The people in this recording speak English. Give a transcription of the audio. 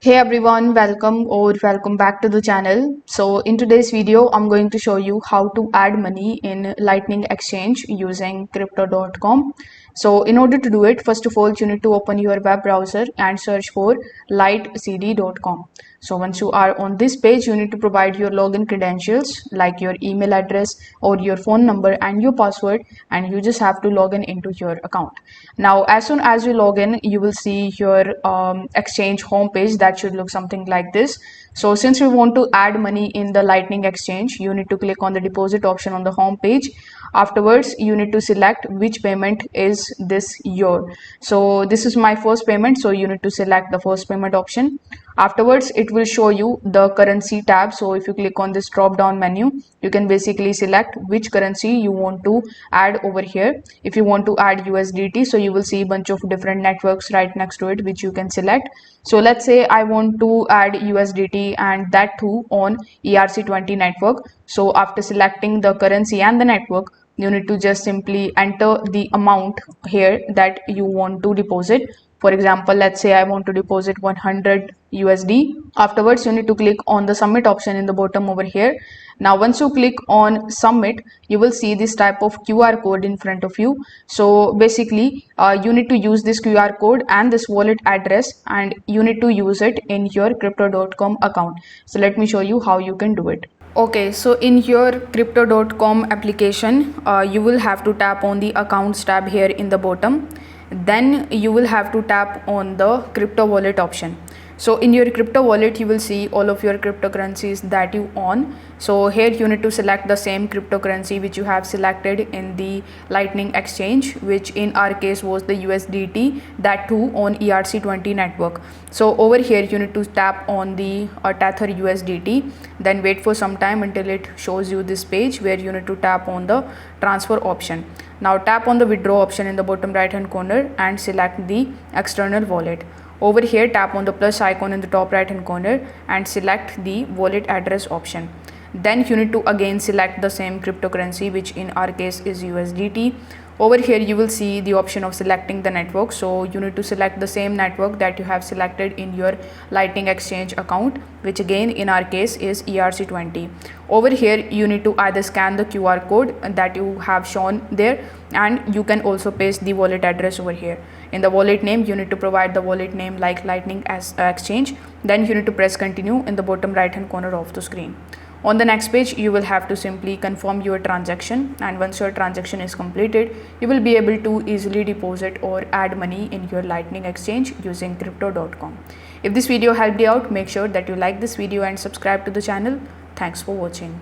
Hey everyone, welcome back to the channel. So in today's video, I'm going to show you how to add money in Lightning Exchange using crypto.com. So in order to do it, first of all, you need to open your web browser and search for lightcd.com. So once you are on this page, you need to provide your login credentials like your email address or your phone number and your password, and you just have to log in into your account. Now, as soon as you log in, you will see your exchange homepage that should look something like this. So since we want to add money in the Lightning Exchange, you need to click on the deposit option on the home page. Afterwards, you need to select which payment is this year. So this is my first payment, so you need to select the first payment option. Afterwards, it will show you the currency tab. So if you click on this drop down menu, you can basically select which currency you want to add over here. If you want to add USDT, so you will see a bunch of different networks right next to it which you can select. So let's say I want to add USDT, and that too on ERC20 network. So after selecting the currency and the network, you need to just simply enter the amount here that you want to deposit. For example, let's say I want to deposit 100 USD. Afterwards, you need to click on the submit option in the bottom over here. Now once you click on submit, you will see this type of QR code in front of you. So basically you need to use this QR code and this wallet address, and you need to use it in your crypto.com account. So let me show you how you can do it. Okay, so in your crypto.com application, you will have to tap on the accounts tab here in the bottom. Then you will have to tap on the crypto wallet option. So in your crypto wallet, you will see all of your cryptocurrencies that you own. So here you need to select the same cryptocurrency which you have selected in the Lightning Exchange, which in our case was the USDT, that too on ERC20 network. So over here you need to tap on the Tether USDT, then wait for some time until it shows you this page where you need to tap on the transfer option. Now tap on the withdraw option in the bottom right hand corner and select the external wallet. Over here, tap on the plus icon in the top right hand corner and select the wallet address option. Then you need to again select the same cryptocurrency, which in our case is USDT. Over here you will see the option of selecting the network. So you need to select the same network that you have selected in your Lightning Exchange account, which again in our case is ERC20. Over here you need to either scan the QR code that you have shown there, and you can also paste the wallet address over here. In the wallet name, you need to provide the wallet name like Lightning Exchange. Then you need to press continue in the bottom right hand corner of the screen. On the next page, you will have to simply confirm your transaction, and once your transaction is completed, you will be able to easily deposit or add money in your Lightning Exchange using crypto.com. If this video helped you out, make sure that you like this video and subscribe to the channel. Thanks for watching.